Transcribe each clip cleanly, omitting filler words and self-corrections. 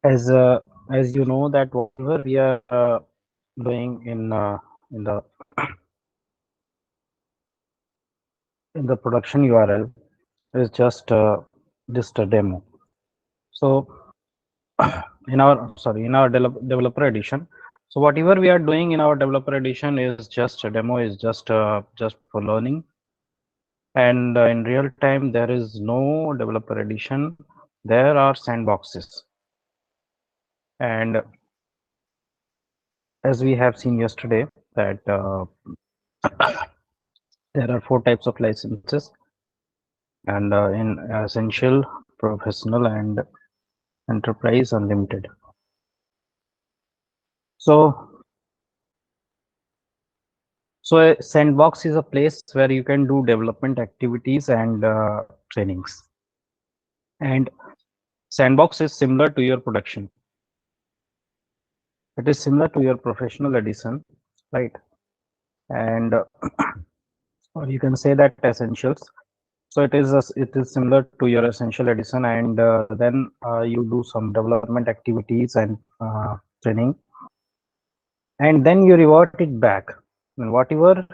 as as you know that whatever we are doing in the in the production URL is just a demo. So in our developer edition, so whatever we are doing in our developer edition is just a demo, is just for learning. And in real time, there is no developer edition. There are sandboxes. And as we have seen yesterday, that there are four types of licenses, and in essential, professional, and enterprise unlimited. So, so a sandbox is a place where you can do development activities and trainings. And sandbox is similar to your production. It is similar to your professional edition, right? And or you can say that essentials. So it is similar to your essential edition, and then you do some development activities and training, and then you revert it back. And whatever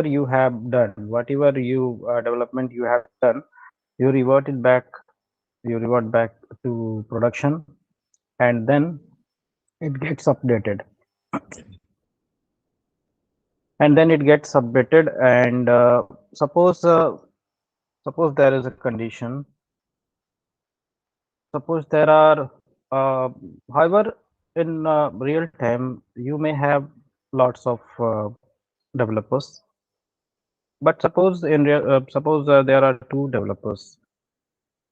you have done, whatever you development you have done, you revert it back. You revert back to production, and then it gets updated, and then it gets submitted. And suppose there is a condition. Suppose there are, uh, however, in real time, you may have lots of developers. But suppose there are two developers.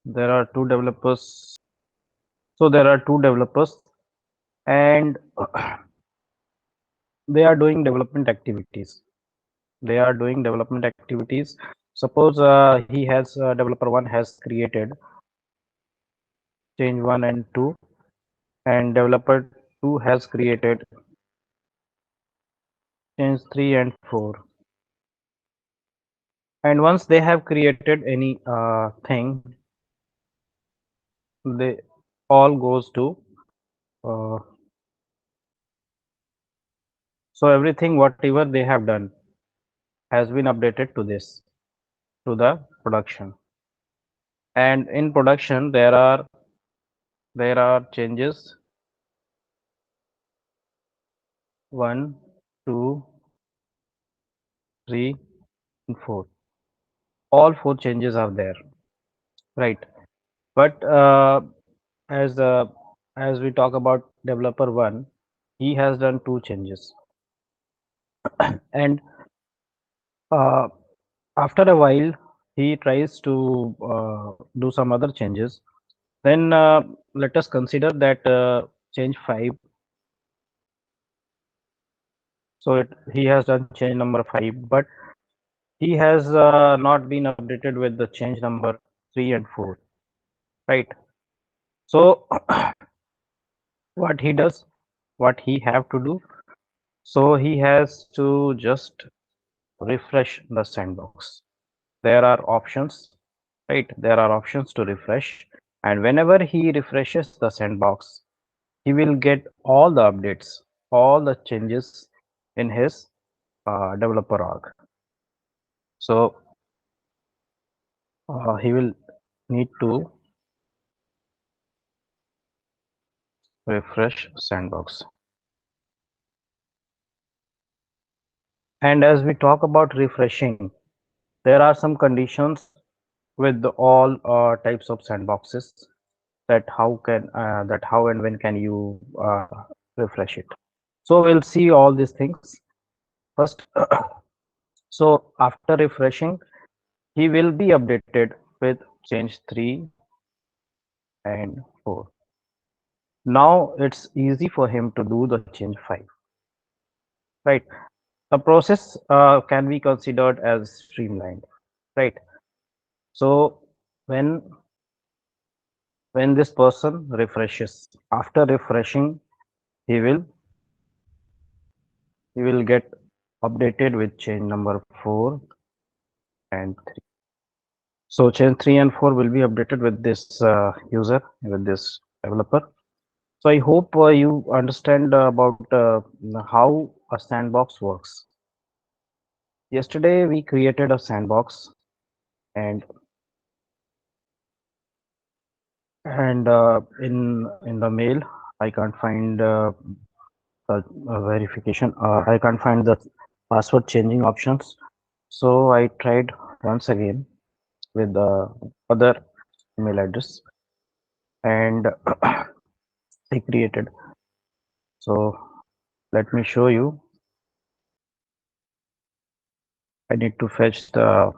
There are two developers. So there are two developers, and they are doing development activities. They are doing development activities. Suppose developer one has created change one and two, and developer two has created change three and four. And once they have created any thing, they all goes to uh, so everything whatever they have done has been updated to this, to the production. And in production there are changes one, two, three, and four. All four changes are there, right? But as uh, as we talk about developer one, he has done two changes, and uh, after a while he tries to do some other changes. Then let us consider that change 5. So he has done change number 5, but he has not been updated with the change number 3 and 4, right? So what he does, what he have to do, so he has to just refresh the sandbox. There are options, right? There are options to refresh, and whenever he refreshes the sandbox, he will get all the updates, all the changes in his developer org. So he will need to refresh sandbox. And as we talk about refreshing, there are some conditions with all types of sandboxes, that how and when can you refresh it. So we'll see all these things first. So after refreshing, he will be updated with change 3 and 4. Now it's easy for him to do the change 5, right? The process can be considered as streamlined, right? So when this person refreshes, after refreshing, he will get updated with change number 4 and 3. So change 3 and 4 will be updated with this user, with this developer. So I hope you understand about how a sandbox works. Yesterday we created a sandbox, and in the mail I can't find verification. I can't find the password changing options. So I tried once again with the other email address, and I created. So let me show you. I need to fetch the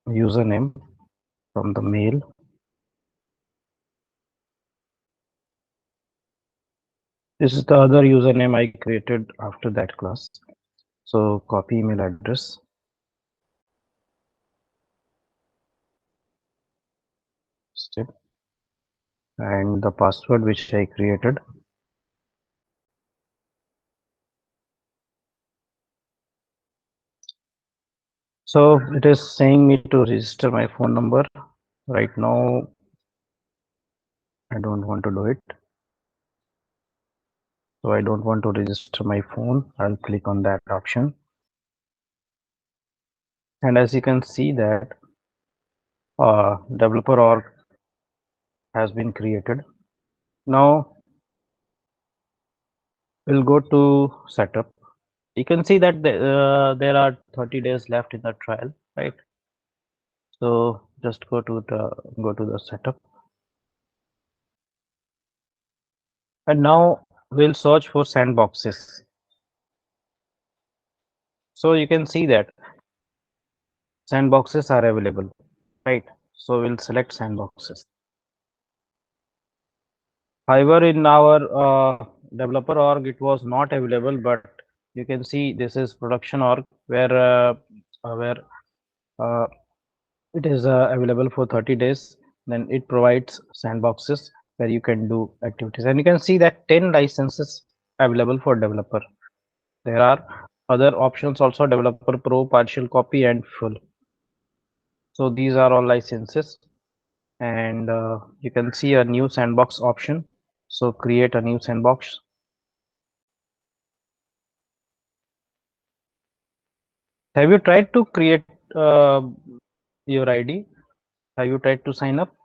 username from the mail. This is the other username I created after that class. So copy email address, step, and the password which I created. So it is saying me to register my phone number. Right now, I don't want to do it. So I don't want to register my phone. I'll click on that option. And as you can see that developer org has been created. Now we'll go to setup. You can see that there are 30 days left in the trial, right? So just go to the setup, and now we'll search for sandboxes. So you can see that sandboxes are available, right? So we'll select sandboxes. However, in our developer org, it was not available, but you can see this is production org where uh, it is available for 30 days. Then it provides sandboxes where you can do activities, and you can see that 10 licenses available for developer. There are other options also: developer pro, partial copy, and full. So these are all licenses, and you can see a new sandbox option. So create a new sandbox. Have you tried to create uh, your ID? Have you tried to sign up?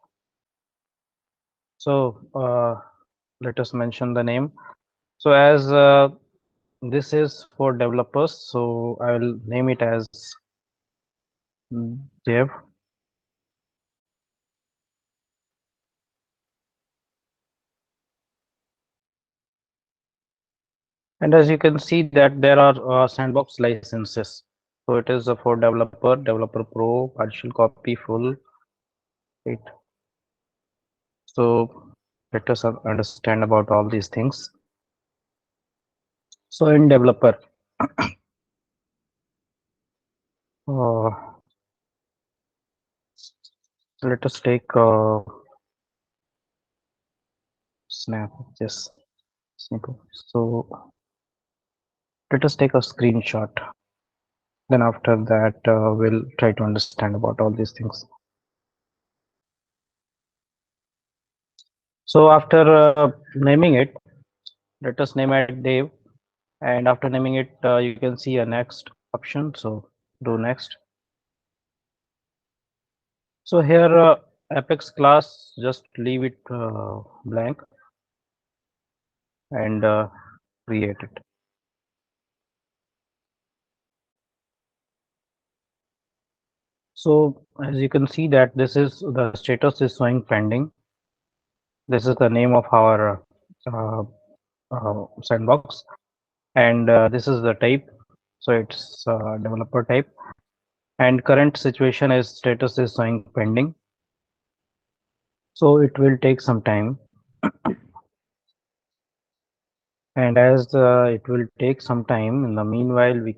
So let us mention the name. So as this is for developers, so I will name it as dev. And as you can see that there are sandbox licenses. So it is for developer, developer pro, partial copy, full. Right. So let us understand about all these things. So in developer, uh, let us take snap. Yes, simple. So let us take a screenshot. Then after that, we'll try to understand about all these things. So after naming it, let us name it Dave. And after naming it, you can see a next option. So do next. So here, Apex class, just leave it blank and create it. So as you can see that this is the status is showing pending. This is the name of our sandbox, and this is the type. So it's developer type, and current situation is status is showing pending. So it will take some time, and as it will take some time, in the meanwhile we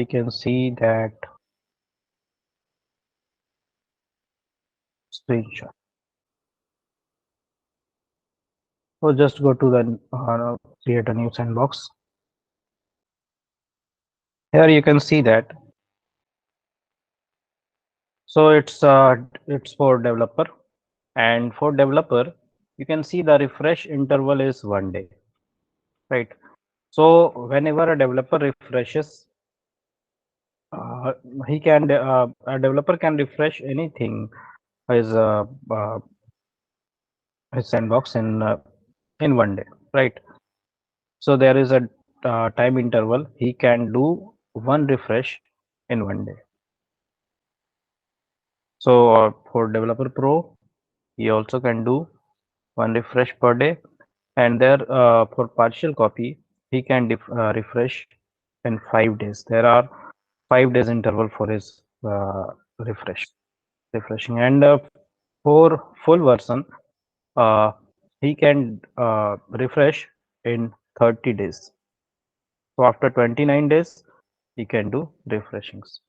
can see that screenshot. So just go to the create a new sandbox. Here you can see that. So it's for developer, And for developer, you can see the refresh interval is 1 day, right? So whenever a developer refreshes, uh, a developer can refresh anything his uh, his sandbox in 1 day, right? So there is a time interval. He can do one refresh in 1 day. So for developer pro, he also can do one refresh per day, and there for partial copy, he can refresh in 5 days. There are 5 days interval for his refreshing, and for full version, uh, he can refresh in 30 days. So after 29 days, he can do refreshings.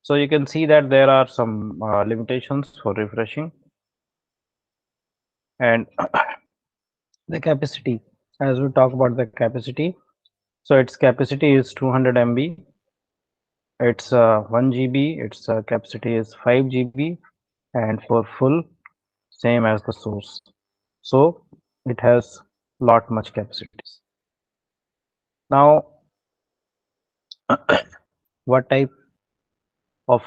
So you can see that there are some limitations for refreshing, and the capacity. As we talk about the capacity, so its capacity is 200 MB. It's 1 GB. Its capacity is 5 GB, and for full, same as the source. So it has lot much capacities. Now, what type of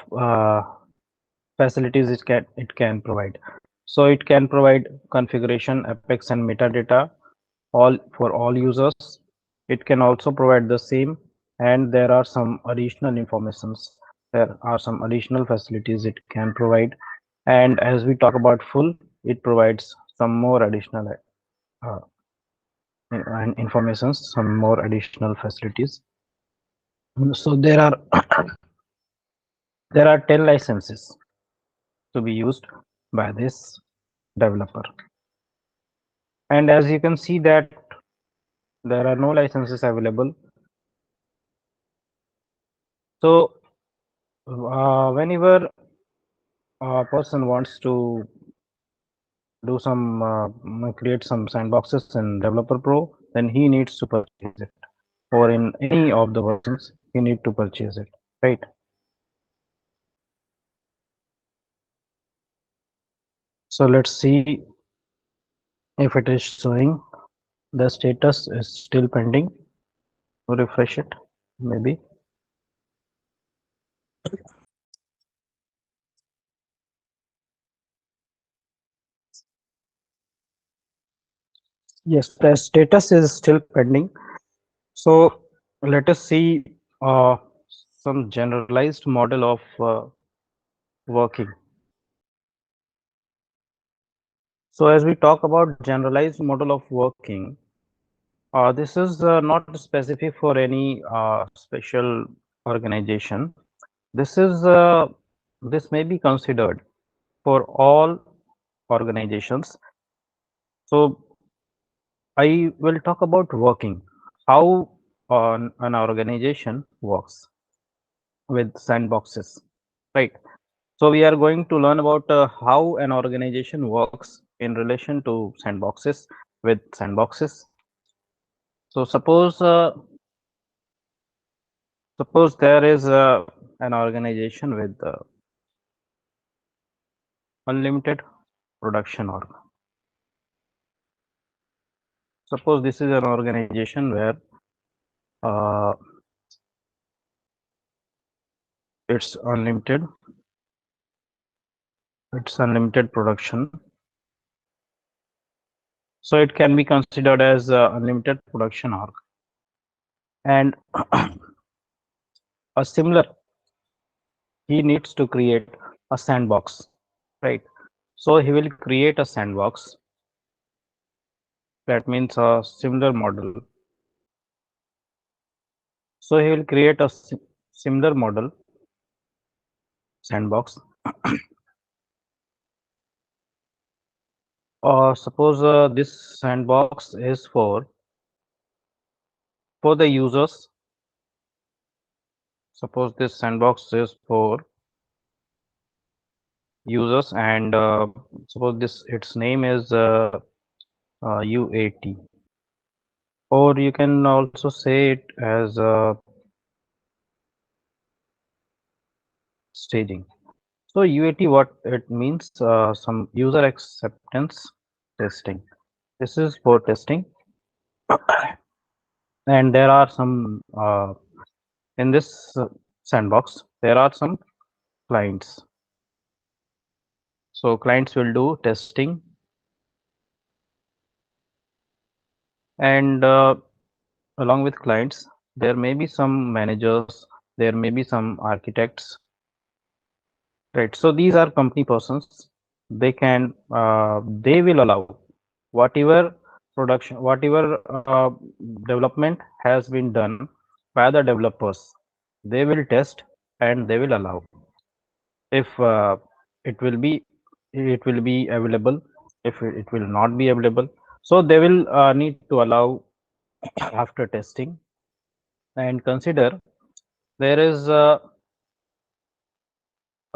facilities it can provide? So it can provide configuration, apex, and metadata all for all users. It can also provide the same, and there are some additional informations. There are some additional facilities it can provide, and as we talk about full, it provides some more additional uh, informations, some more additional facilities. So there are 10 licenses to be used by this developer, and as you can see that there are no licenses available. So whenever a person wants to do some create some sandboxes in developer pro, then he needs to purchase it, or in any of the versions he need to purchase it, right? So let's see if it is showing. The status is still pending. Refresh it, maybe. Yes, the status is still pending. So let us see some generalized model of working. So as we talk about generalized model of working, this is not specific for any special organization. This is this may be considered for all organizations. So I will talk about working, how an organization works with sandboxes, right? So we are going to learn about how an organization works in relation to sandboxes with sandboxes. So suppose there is an organization with unlimited production org. Suppose this is an organization where uh, it's unlimited, production. So it can be considered as unlimited production org. And a similar, he needs to create a sandbox, right? So he will create a sandbox. That means a similar model. So he will create a similar model sandbox. Suppose this sandbox is for the users. Suppose this sandbox is for users, and suppose this its name is UAT, or you can also say it as staging. So UAT, what it means, some user acceptance testing. This is for testing, and there are some in this sandbox. There are some clients. So clients will do testing, and along with clients, there may be some managers, there may be some architects, right? So these are company persons. They can, they will allow whatever production, whatever development has been done by the developers. They will test and they will allow if it will be it will be available, if it will not be available. So they will need to allow after testing. And consider there is a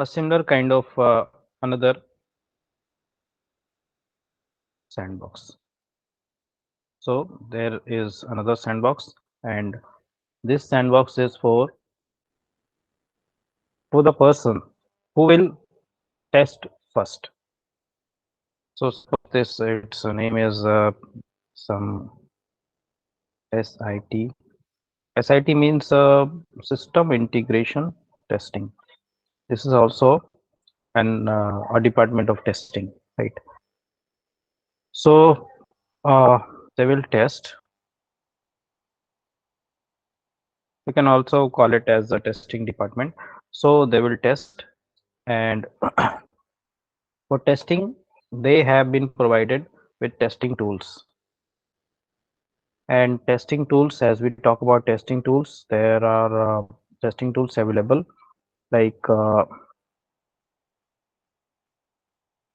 similar kind of another sandbox. So there is another sandbox, and this sandbox is for the person who will test first. So suppose this its name is some SIT. SIT means system integration testing. This is also a department of testing, right? So they will test. You can also call it as a testing department. So they will test, and for testing, they have been provided with testing tools. And testing tools, as we talk about testing tools, there are testing tools available like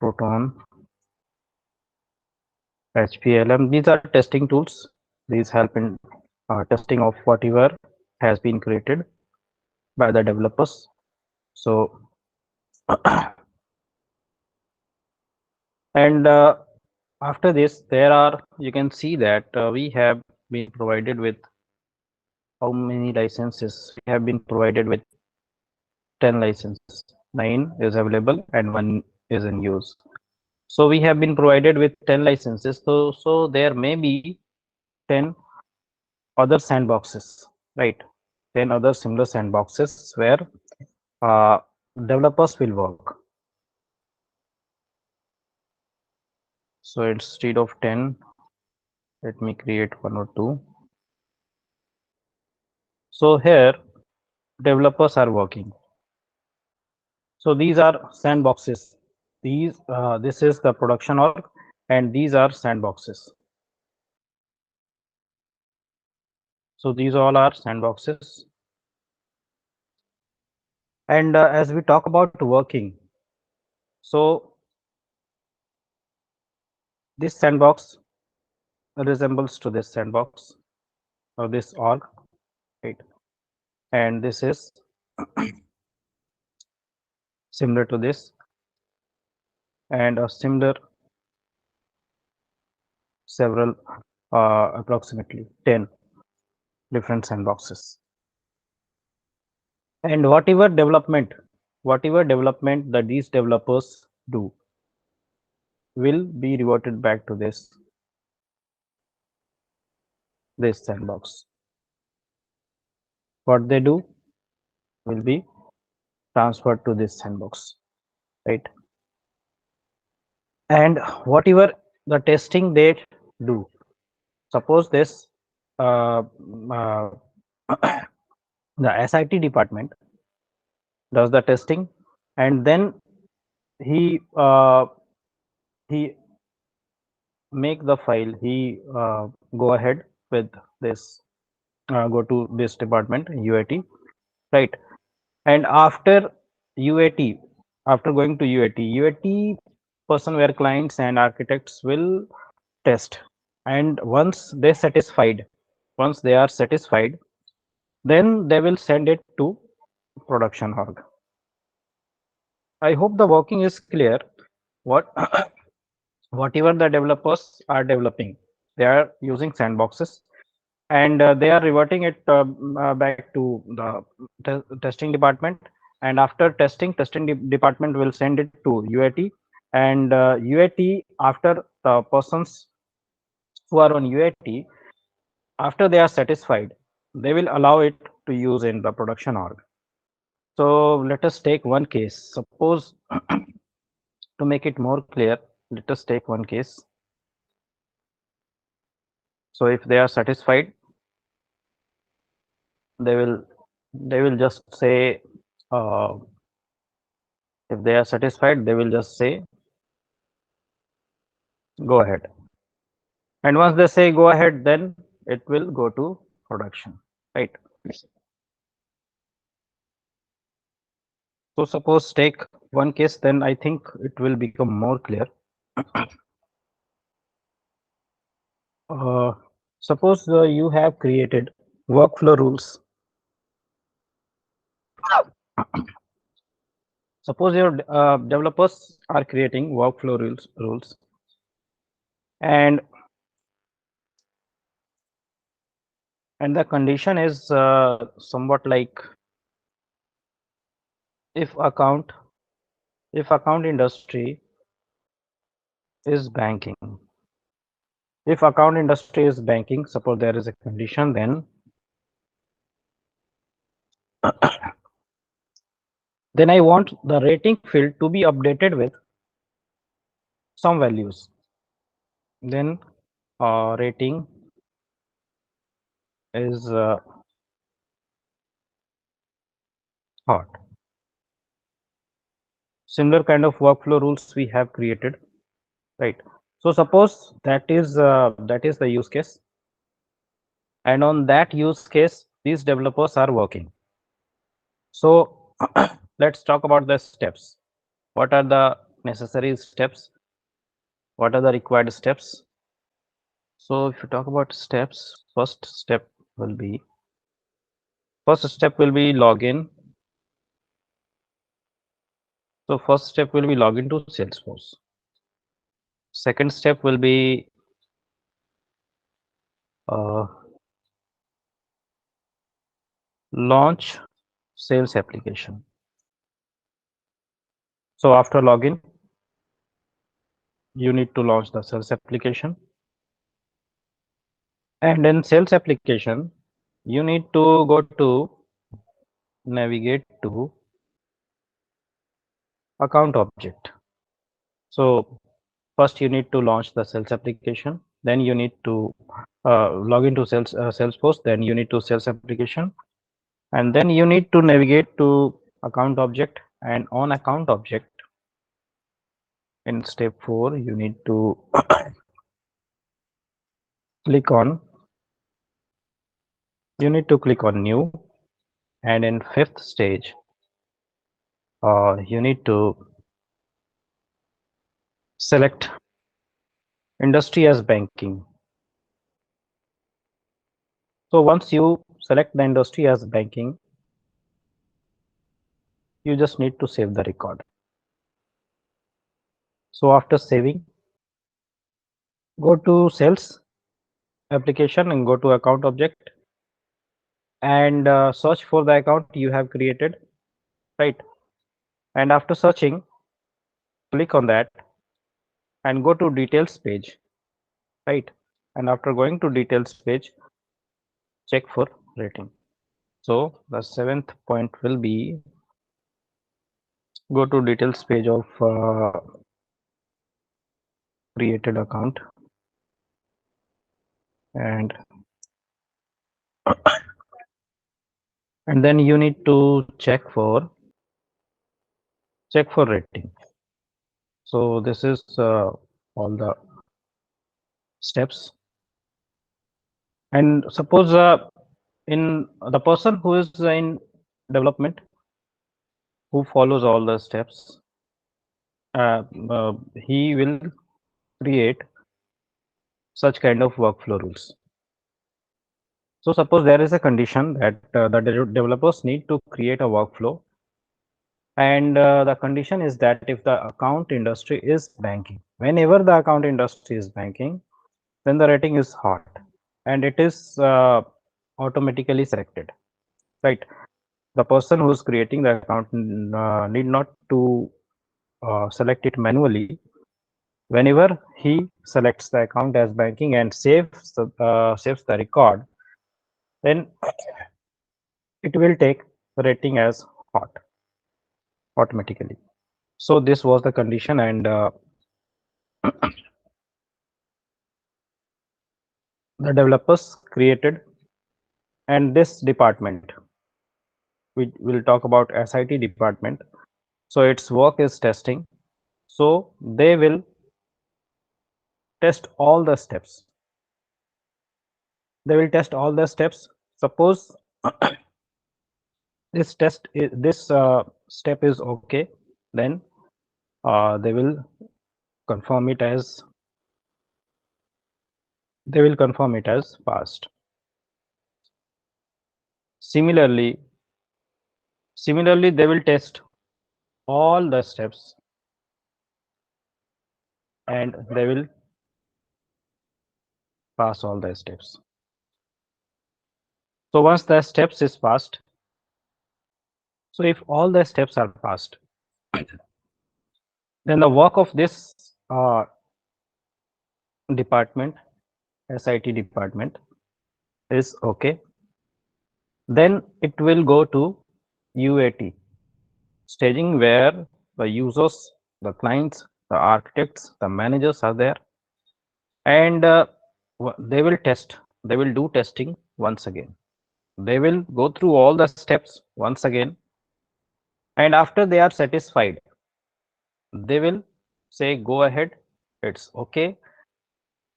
Proton, HPLM. These are testing tools. These help in testing of whatever has been created by the developers. So, and after this, there are, you can see that we have been provided with how many licenses? We have been provided with 10 licenses. 9 is available and 1 is in use. So we have been provided with 10 licenses. So there may be 10 other sandboxes, right? 10 other similar sandboxes where uh, developers will work. So instead of 10, let me create 1 or 2. So here developers are working. So these are sandboxes. This is the production org, and these are sandboxes. So these all are sandboxes. And as we talk about working, so this sandbox resembles to this sandbox or this org, right? And this is similar to this, and a similar several approximately 10 different sandboxes. And whatever development that these developers do will be reverted back to this sandbox. What they do will be transferred to this sandbox, right? And whatever the testing they do, suppose this uh, uh, the SIT department does the testing, and then he make the file, he go ahead with this, go to this department UAT, right? And after UAT, after going to UAT person where clients and architects will test, and once they are satisfied, then they will send it to production org. I hope the working is clear. What whatever the developers are developing, they are using sandboxes, and they are reverting it back to the testing department. and after testing department will send it to UAT, and UAT, after the persons who are on UAT, after they are satisfied, they will allow it to use in the production org. So let us take one case. Suppose to make it more clear, let us take one case. So if they are satisfied, they will just say, uh, if they are satisfied, they will just say go ahead. And once they say go ahead, then it will go to production, right? So suppose take one case, then I think it will become more clear. Uh, suppose you have created workflow rules. Suppose your developers are creating workflow rules, and the condition is somewhat like if account industry is banking. If account industry is banking, suppose there is a condition, then I want the rating field to be updated with some values. Then rating is hot. Similar kind of workflow rules we have created, right? So suppose that is the use case, and on that use case, these developers are working. So let's talk about the steps. What are the necessary steps? What are the required steps? So if you talk about steps, first step will be login. So first step will be login to Salesforce. Second step will be uh, launch sales application. So after login, you need to launch the sales application. And in sales application, you need to go to navigate to account object. So first you need to launch the sales application, then you need to log into Salesforce, then you need to sales application, and then you need to navigate to account object, and on account object in step 4 you need to click on new, and in fifth stage you need to select industry as banking. So once you select the industry as banking, you just need to save the record. So after saving, go to sales application and go to account object, and search for the account you have created, right? And after searching, click on that and go to details page, right? And after going to details page, check for rating. So the 7th point will be go to details page of created account, and then you need to check for rating. So this is all the steps. And suppose in the person who is in development, who follows all the steps, he will create such kind of workflow rules. So suppose there is a condition that the developers need to create a workflow, and the condition is that if the account industry is banking, whenever the account industry is banking, then the rating is hot, and it is automatically selected, right? The person who's creating the account need not to select it manually. Whenever he selects the account as banking and saves the record, then it will take the rating as hot automatically. So this was the condition, and the developers created, and this department, we will talk about SIT department. So its work is testing. So they will test all the steps. They will test all the steps. Suppose this step is okay, then they will confirm it as passed. Similarly, they will test all the steps and they will pass all the steps. So once the steps is passed, so if all the steps are passed, then the work of this department, SIT department, is okay. Then it will go to UAT staging, where the users, the clients, the architects, the managers are there, and they will test. They will do testing once again. They will go through all the steps once again, and after they are satisfied, they will say go ahead, it's okay,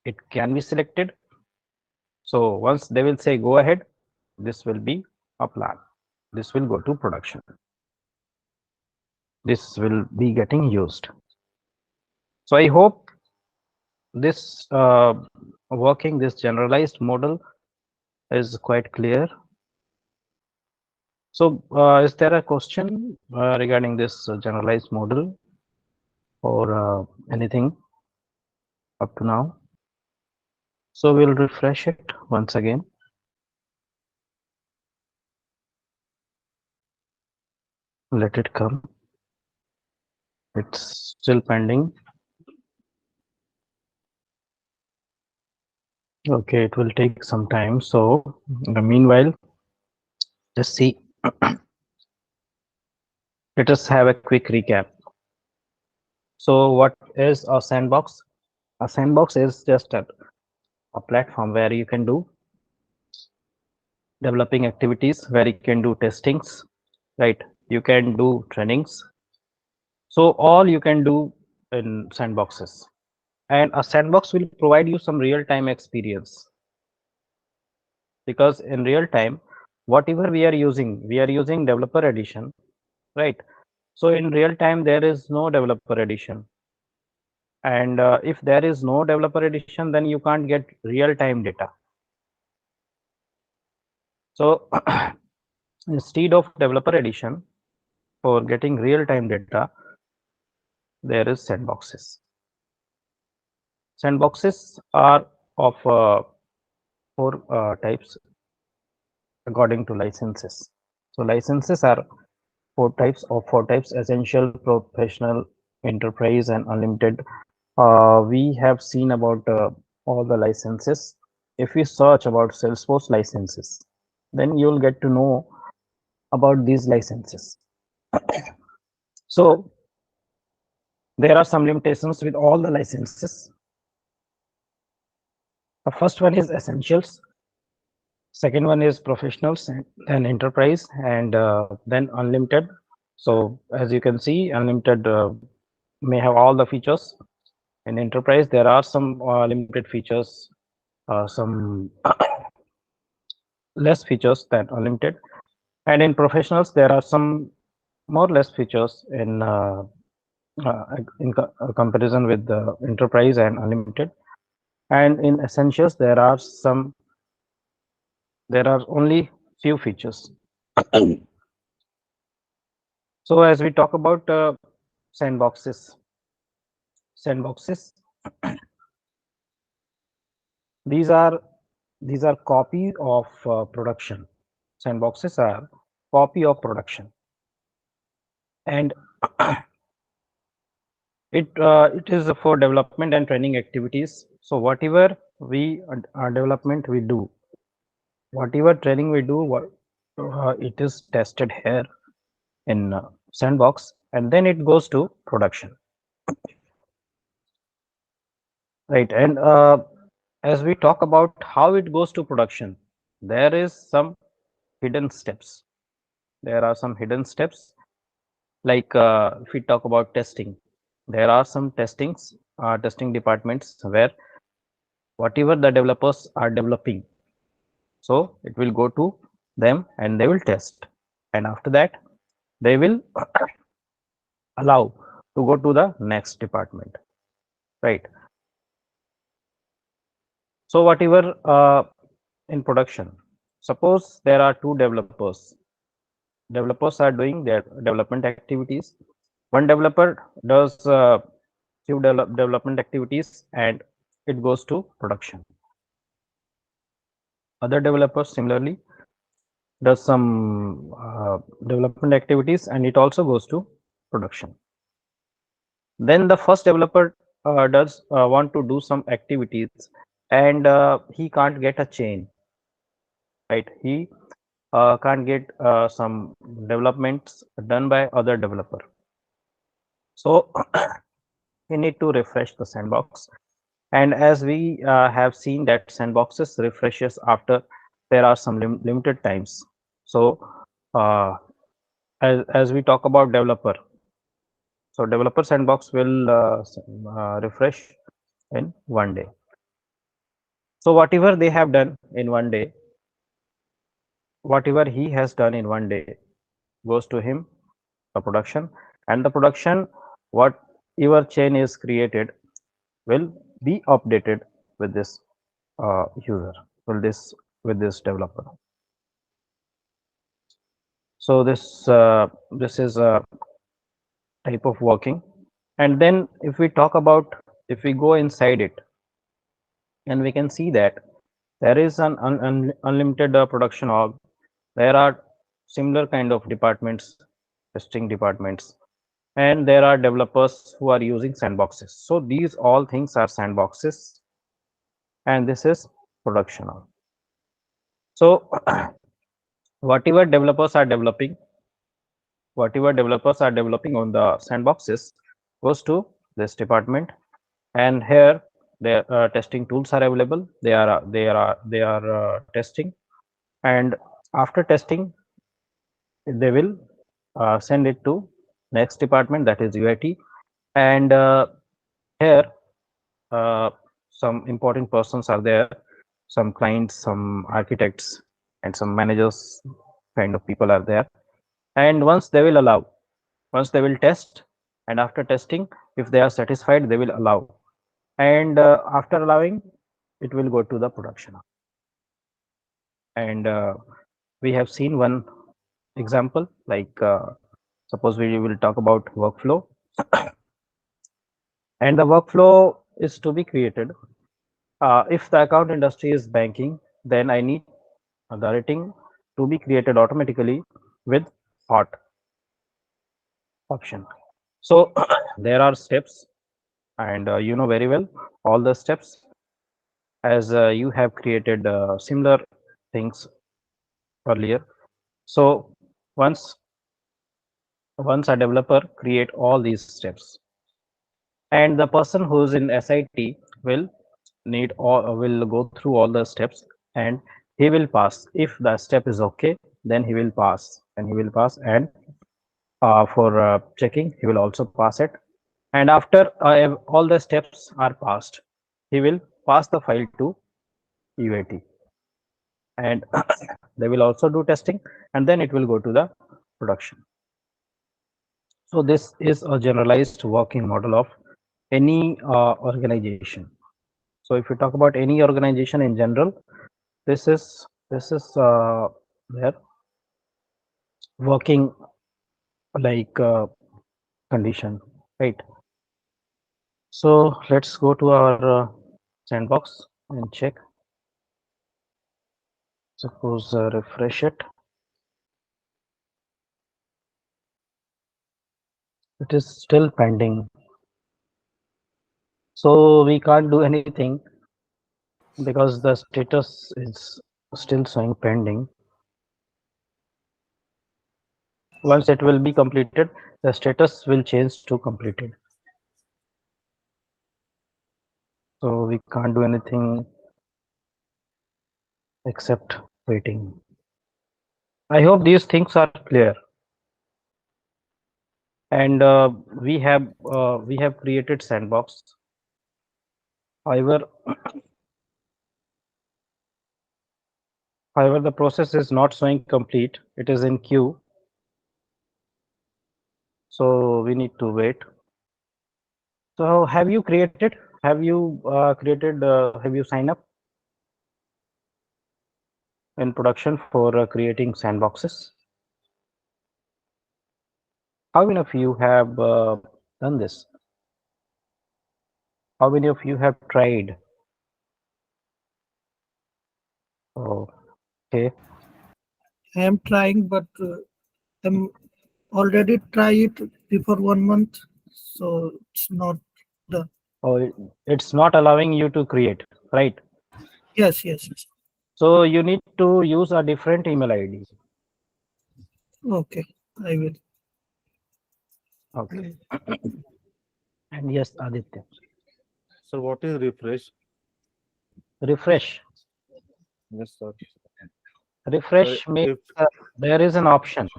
it can be selected. So once they will say go ahead, this will be a plan. This will go to production. This will be getting used. So I hope this this generalized model is quite clear. So is there a question regarding this generalized model or anything up to now? So we'll refresh it once again. Let it come. It's still pending. Okay, it will take some time. So meanwhile, just see. Let us have a quick recap. So what is a sandbox? A sandbox is just a platform where you can do developing activities, where you can do testings, right? You can do trainings. So all you can do in sandboxes. And a sandbox will provide you some real-time experience, because in real time, whatever we are using developer edition, right? So in real time, there is no developer edition. And if there is no developer edition, then you can't get real-time data. So instead of developer edition, for getting real-time data, there is sandboxes. Sandboxes are of four types according to licenses. So licenses are four types: essential, professional, enterprise, and unlimited. We have seen about all the licenses. If we search about Salesforce licenses, then you'll get to know about these licenses. So there are some limitations with all the licenses. The first one is essentials, second one is professionals, and then enterprise, and then unlimited. So as you can see, unlimited may have all the features. In enterprise, there are some limited features, some less features than unlimited. And in professionals, there are some more less features in comparison with the enterprise and unlimited. And in essentials, there are only few features. So as we talk about sandboxes, these are copies of production. Sandboxes are copy of production, and it is for development and training activities. So whatever we development we do, whatever training we do, it is tested here in Sandbox, and then it goes to production, right? And as we talk about how it goes to production, there is some hidden steps. There are some hidden steps, like if we talk about testing, there are some testing departments where whatever the developers are developing, so it will go to them and they will test, and after that they will allow to go to the next department, right? So whatever in production, suppose there are two developers are doing their development activities. One developer does few development activities and it goes to production. Other developers similarly does some development activities and it also goes to production. Then the first developer does want to do some activities and he can't get a chain, right? He can't get some developments done by other developer. So we need to refresh the sandbox. And as we have seen that sandboxes refreshes after there are some limited times. So uh, as we talk about developer, so developer sandbox will refresh in one day. So whatever they have done in one day, whatever he has done in one day goes to him, the production, and the production, whatever chain is created will be updated with this user, with this developer. So this is a type of working. And then if we talk about, if we go inside it, and we can see that there is an unlimited production org. There are similar kind of departments, testing departments, and there are developers who are using sandboxes. So these all things are sandboxes, and this is production org. So whatever developers are developing, on the sandboxes goes to this department, and here their testing tools are available. They are testing, and after testing they will send it to next department, that is UIT, and here uh, some important persons are there, some clients, some architects, and some managers kind of people are there, and once they will test, and after testing, if they are satisfied, they will allow, and after allowing, it will go to the production. And we have seen one example, like suppose we will talk about workflow, and the workflow is to be created. If the account industry is banking, then I need the rating to be created automatically with hot option. So there are steps, and you know very well all the steps, as you have created similar things earlier. So once a developer create all these steps, and the person who's in SIT will will go through all the steps, and he will pass. If the step is okay, then he will pass, and for checking, he will also pass it. And after all the steps are passed, he will pass the file to UAT, and they will also do testing, and then it will go to the production. So this is a generalized working model of any organization. So if you talk about any organization in general, this is their working, like condition, right? So let's go to our sandbox and check. Suppose refresh it. It is still pending. So we can't do anything because the status is still showing pending. Once it will be completed, the status will change to completed. So we can't do anything except waiting. I hope these things are clear. And we have created Sandbox. However, however, the process is not showing complete. It is in queue. So we need to wait. So have you created? Have you created? Have you signed up in production for creating sandboxes? How many of you have done this? How many of you have tried? Oh, okay. I am trying, but I'm already try it before 1 month, so it's not done. Oh, it's not allowing you to create, right? Yes, yes, yes. So you need to use a different email ID. Okay, I will. Okay. And yes, Aditya, So what is refresh? refresh. Yes, sir. So Refresh means if there is an option.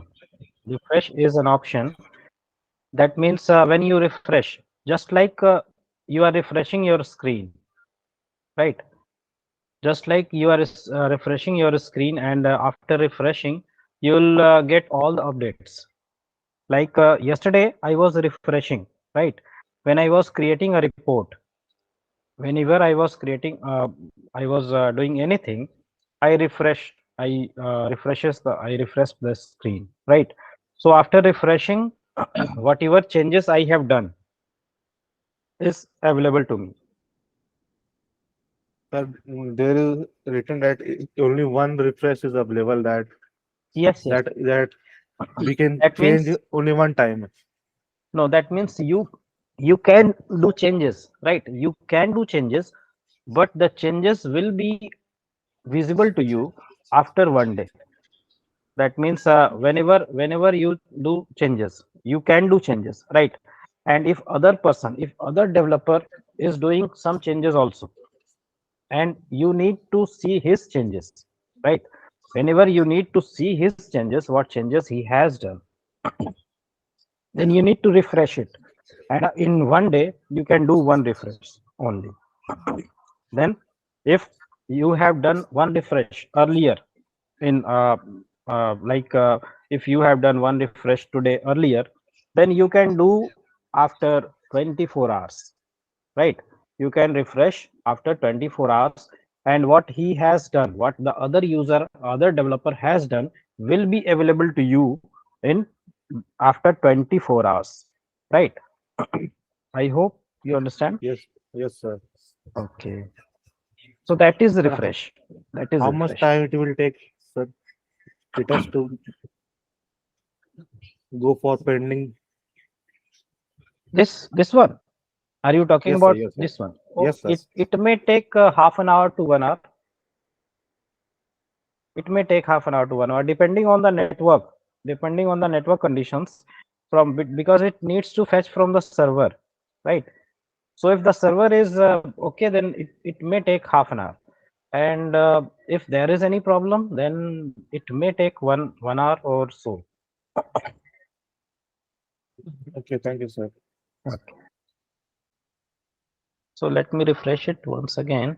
Refresh is an option. That means when you refresh, just like you are refreshing your screen, right? Just like you are refreshing your screen, and after refreshing, you'll get all the updates. Like yesterday, I was refreshing, right? When I was creating a report, whenever I was creating, I was doing anything, I refresh, I refresh the screen, right? So after refreshing, whatever changes I have done is available to me. sir, there is written that only one refresh is available, Yes, yes. that we can That change means only one time. no. That means you can do changes, right? You can do changes, but the changes will be visible to you after 1 day. That means whenever you do changes, you can do changes, right? And if other person, if other developer is doing some changes also, and you need to see his changes, right? Whenever you need to see his changes, what changes he has done, then you need to refresh it. And in 1 day, you can do one refresh only. Then, if you have done one refresh earlier in like if you have done one refresh today earlier, then you can do after 24 hours, right? You can refresh after 24 hours, and what he has done, what the other user, other developer has done, will be available to you in after 24 hours, right? I hope you understand. Yes, yes, sir. Okay, so that is Sir, refresh. That is how much refresh. time it will take, sir? It has to go for pending. This one. Are you talking Yes, sir. about Yes, sir. this one? Oh, Yes, sir. it may take half an hour to 1 hour. It may take half an hour to 1 hour, depending on the network conditions. Because it needs to fetch from the server, right? So if the server is okay, then it may take half an hour. And if there is any problem, then it may take one hour or so. Okay, thank you, sir. Okay. So let me refresh it once again.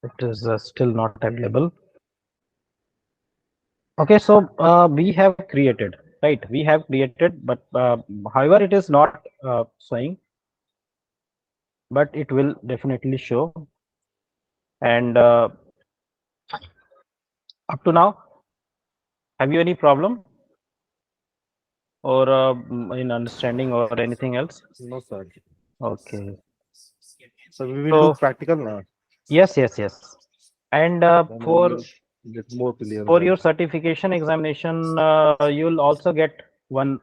It is still not available. Okay, so we have created, right? We have created, but however, it is not showing, but it will definitely show. And up to now, have you any problem or in understanding or anything else? No, sir. Okay. So we will do So practical now. yes, yes, yes. And Then we for will. get more clear, For right? your certification examination, you'll also get one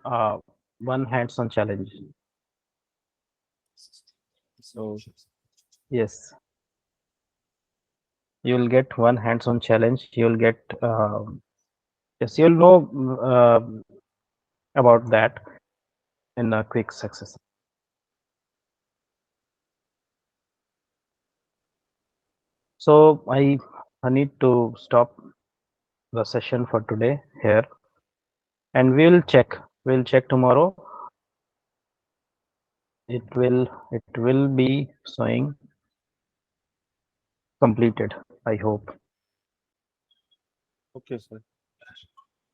hands-on challenge. So Yes, you'll get one hands-on challenge. You'll get yes, you'll know about that in a quick success. So I need to stop the session for today here, and we'll check. We'll check tomorrow. It will be showing completed. I hope. okay, sir.